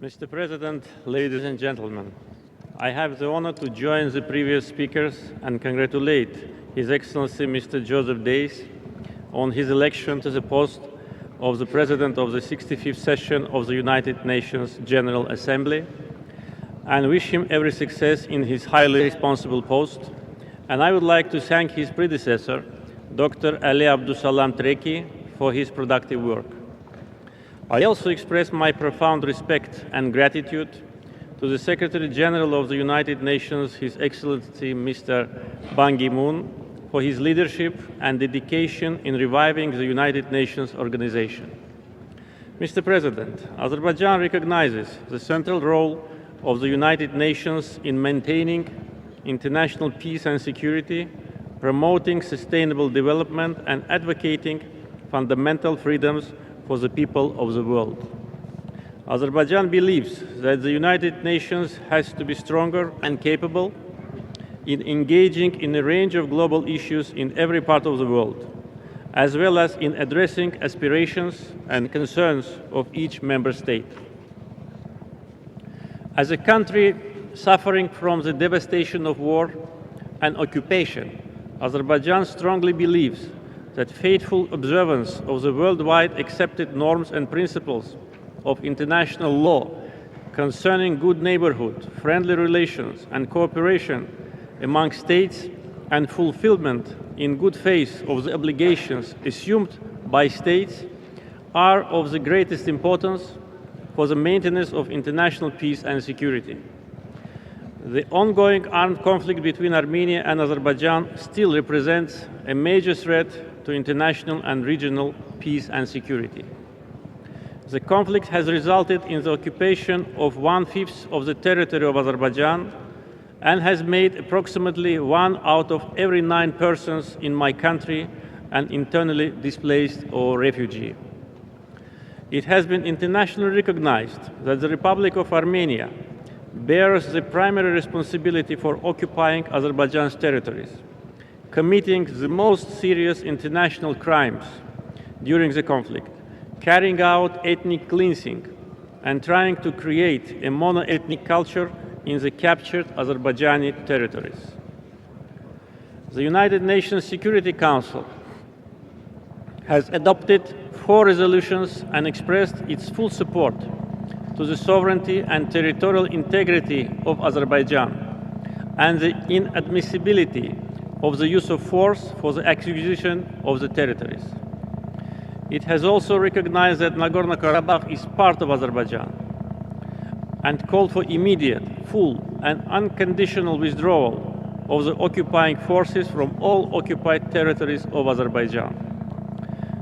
Mr. President, ladies and gentlemen, I have the honor to join the previous speakers and congratulate His Excellency Mr. Joseph Days on his election to the post of the President of the 65th session of the United Nations General Assembly, and wish him every success in his highly responsible post. And I would like to thank his predecessor, Dr. Ali Abdusalam Treki, for his productive work. I also express my profound respect and gratitude to the Secretary General of the United Nations, His Excellency Mr. Ban Ki-moon, for his leadership and dedication in reviving the United Nations organization. Mr. President, Azerbaijan recognizes the central role of the United Nations in maintaining international peace and security, promoting sustainable development, and advocating fundamental freedoms for the people of the world. Azerbaijan believes that the United Nations has to be stronger and capable in engaging in a range of global issues in every part of the world, as well as in addressing aspirations and concerns of each member state. As a country suffering from the devastation of war and occupation, Azerbaijan strongly believes that faithful observance of the worldwide accepted norms and principles of international law concerning good neighborhood, friendly relations, and cooperation among states, and fulfillment in good faith of the obligations assumed by states are of the greatest importance for the maintenance of international peace and security. The ongoing armed conflict between Armenia and Azerbaijan still represents a major threat to international and regional peace and security. The conflict has resulted in the occupation of 1/5 of the territory of Azerbaijan and has made approximately 1 out of every 9 persons in my country an internally displaced or refugee. It has been internationally recognized that the Republic of Armenia bears the primary responsibility for occupying Azerbaijan's territories, committing the most serious international crimes during the conflict, carrying out ethnic cleansing, and trying to create a mono-ethnic culture in the captured Azerbaijani territories. The United Nations Security Council has adopted 4 resolutions and expressed its full support to the sovereignty and territorial integrity of Azerbaijan and the inadmissibility of the use of force for the acquisition of the territories. It has also recognized that Nagorno-Karabakh is part of Azerbaijan and called for immediate, full, and unconditional withdrawal of the occupying forces from all occupied territories of Azerbaijan.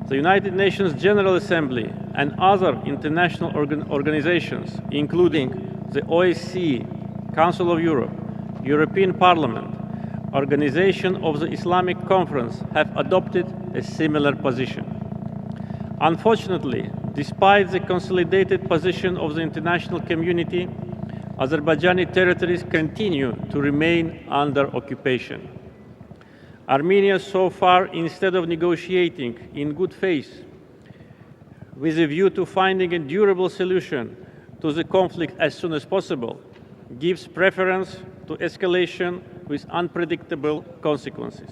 The United Nations General Assembly and other international organizations, including the OSCE, Council of Europe, European Parliament, Organization of the Islamic Conference, have adopted a similar position. Unfortunately, despite the consolidated position of the international community, Azerbaijani territories continue to remain under occupation. Armenia so far, instead of negotiating in good faith with a view to finding a durable solution to the conflict as soon as possible, gives preference to escalation with unpredictable consequences.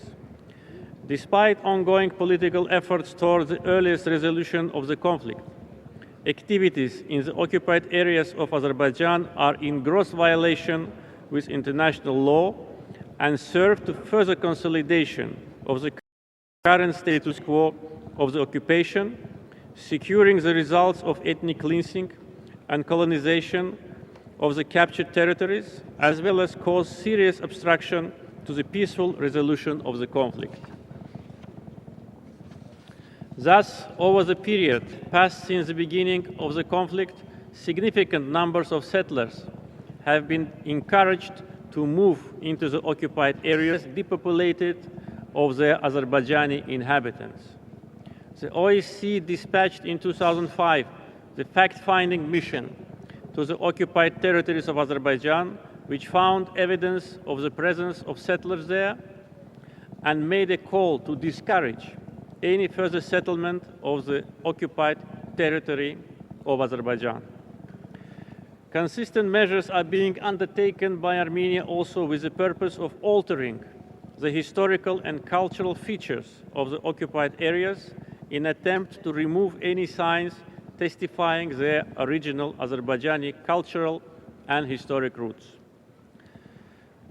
Despite ongoing political efforts toward the earliest resolution of the conflict, activities in the occupied areas of Azerbaijan are in gross violation with international law and serve to further consolidation of the current status quo of the occupation, securing the results of ethnic cleansing and colonization of the captured territories, as well as cause serious obstruction to the peaceful resolution of the conflict. Thus, over the period passed since the beginning of the conflict, significant numbers of settlers have been encouraged to move into the occupied areas depopulated of their Azerbaijani inhabitants. The OSCE dispatched in 2005 the fact-finding mission to the occupied territories of Azerbaijan, which found evidence of the presence of settlers there and made a call to discourage any further settlement of the occupied territory of Azerbaijan. Consistent measures are being undertaken by Armenia also with the purpose of altering the historical and cultural features of the occupied areas in attempt to remove any signs testifying their original Azerbaijani cultural and historic roots.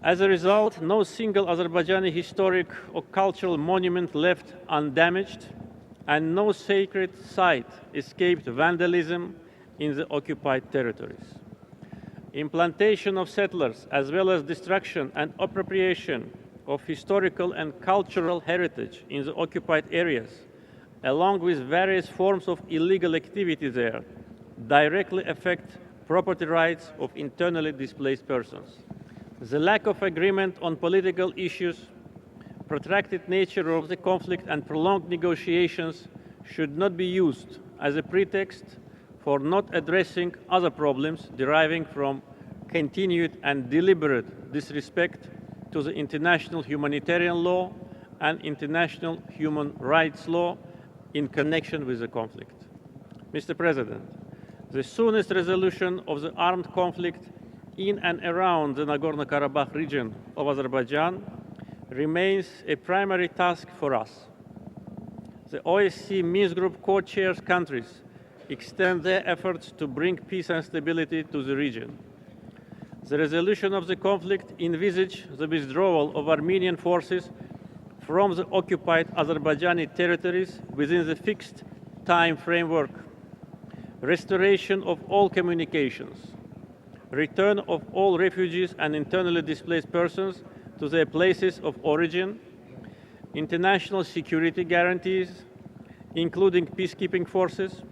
As a result, no single Azerbaijani historic or cultural monument left undamaged, and no sacred site escaped vandalism in the occupied territories. Implantation of settlers, as well as destruction and appropriation of historical and cultural heritage in the occupied areas, along with various forms of illegal activity there, directly affect property rights of internally displaced persons. The lack of agreement on political issues, protracted nature of the conflict, and prolonged negotiations should not be used as a pretext for not addressing other problems deriving from continued and deliberate disrespect to the international humanitarian law and international human rights law in connection with the conflict. Mr. President, the soonest resolution of the armed conflict in and around the Nagorno-Karabakh region of Azerbaijan remains a primary task for us. The OSCE Minsk Group co-chairs countries extend their efforts to bring peace and stability to the region. The resolution of the conflict envisages the withdrawal of Armenian forces from the occupied Azerbaijani territories within the fixed time framework, restoration of all communications, return of all refugees and internally displaced persons to their places of origin, international security guarantees, including peacekeeping forces,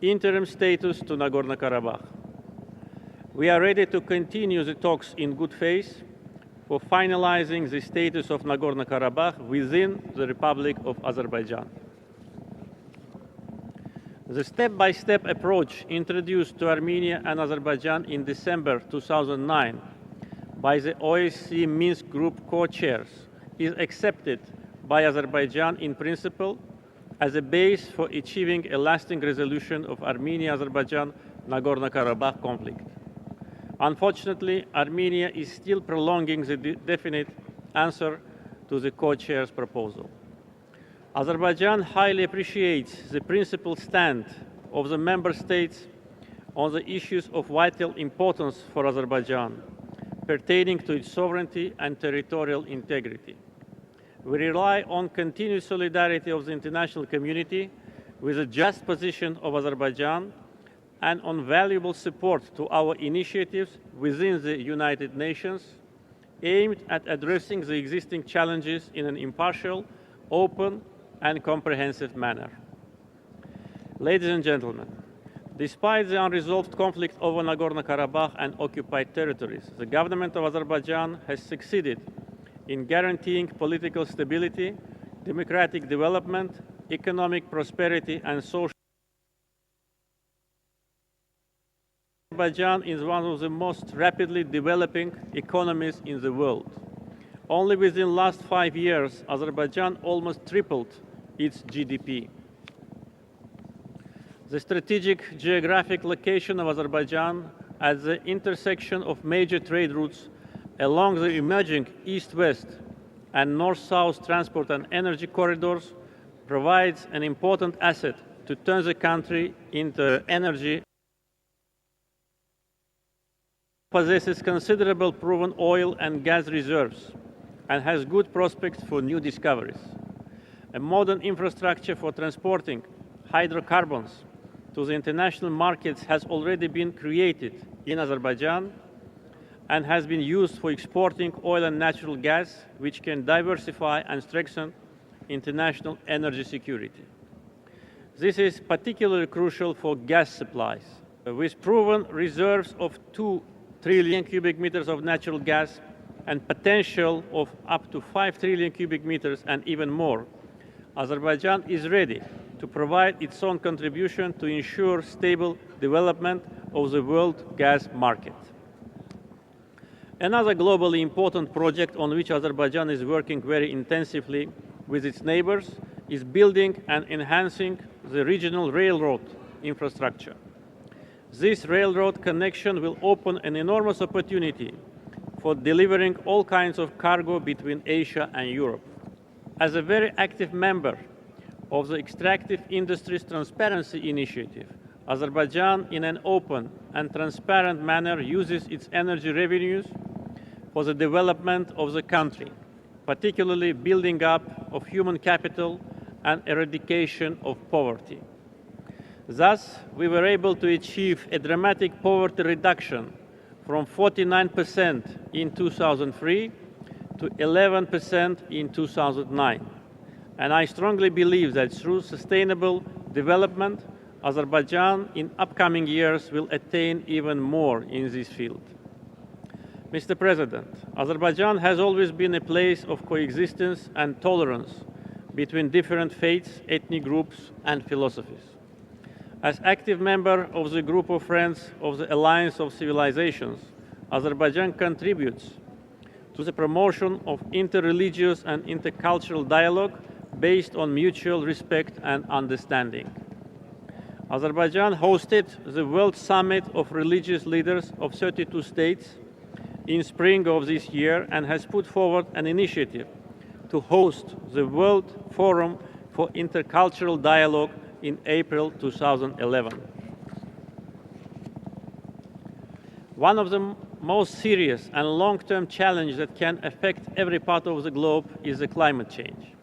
interim status to Nagorno-Karabakh. We are ready to continue the talks in good faith for finalizing the status of Nagorno-Karabakh within the Republic of Azerbaijan. The step-by-step approach introduced to Armenia and Azerbaijan in December 2009 by the OSCE Minsk Group co-chairs is accepted by Azerbaijan in principle as a base for achieving a lasting resolution of Armenia-Azerbaijan Nagorno-Karabakh conflict. Unfortunately, Armenia is still prolonging the definite answer to the co-chair's proposal. Azerbaijan highly appreciates the principled stand of the member states on the issues of vital importance for Azerbaijan, pertaining to its sovereignty and territorial integrity. We rely on continued solidarity of the international community with the just position of Azerbaijan and on valuable support to our initiatives within the United Nations aimed at addressing the existing challenges in an impartial, open, and comprehensive manner. Ladies and gentlemen, despite the unresolved conflict over Nagorno-Karabakh and occupied territories, the government of Azerbaijan has succeeded in guaranteeing political stability, democratic development, economic prosperity, and social. Azerbaijan is one of the most rapidly developing economies in the world. Only within the last 5 years, Azerbaijan almost tripled its GDP. The strategic geographic location of Azerbaijan at the intersection of major trade routes along the emerging east-west and north-south transport and energy corridors provides an important asset to turn the country into energy. Possesses considerable proven oil and gas reserves and has good prospects for new discoveries. A modern infrastructure for transporting hydrocarbons to the international markets has already been created in Azerbaijan and has been used for exporting oil and natural gas, which can diversify and strengthen international energy security. This is particularly crucial for gas supplies. With proven reserves of 2 trillion cubic meters of natural gas and potential of up to 5 trillion cubic meters and even more, Azerbaijan is ready to provide its own contribution to ensure stable development of the world gas market. Another globally important project on which Azerbaijan is working very intensively with its neighbors is building and enhancing the regional railroad infrastructure. This railroad connection will open an enormous opportunity for delivering all kinds of cargo between Asia and Europe. As a very active member of the Extractive Industries Transparency Initiative, Azerbaijan, in an open and transparent manner, uses its energy revenues for the development of the country, particularly building up of human capital and eradication of poverty. Thus, we were able to achieve a dramatic poverty reduction from 49% in 2003 to 11% in 2009. And I strongly believe that through sustainable development, Azerbaijan in upcoming years will attain even more in this field. Mr. President, Azerbaijan has always been a place of coexistence and tolerance between different faiths, ethnic groups, and philosophies. As active member of the group of friends of the Alliance of Civilizations, Azerbaijan contributes to the promotion of interreligious and intercultural dialogue based on mutual respect and understanding. Azerbaijan hosted the World Summit of Religious Leaders of 32 states in spring of this year and has put forward an initiative to host the World Forum for Intercultural Dialogue in April 2011. One of the most serious and long-term challenges that can affect every part of the globe is the climate change.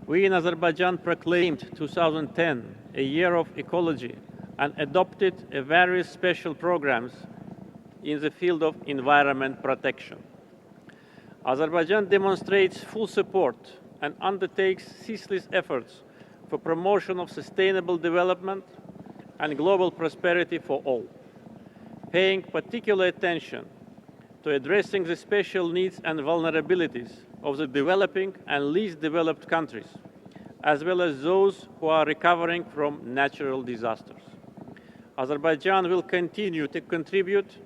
We in Azerbaijan proclaimed 2010 a year of ecology and adopted various special programs in the field of environment protection. Azerbaijan demonstrates full support and undertakes ceaseless efforts for promotion of sustainable development and global prosperity for all, paying particular attention to addressing the special needs and vulnerabilities of the developing and least developed countries, as well as those who are recovering from natural disasters. Azerbaijan will continue to contribute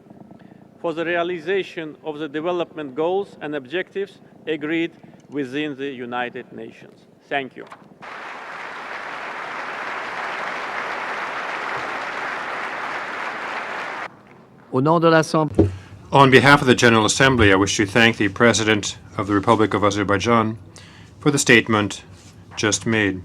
for the realization of the development goals and objectives agreed within the United Nations. Thank you. On behalf of the General Assembly, I wish to thank the President of the Republic of Azerbaijan for the statement just made.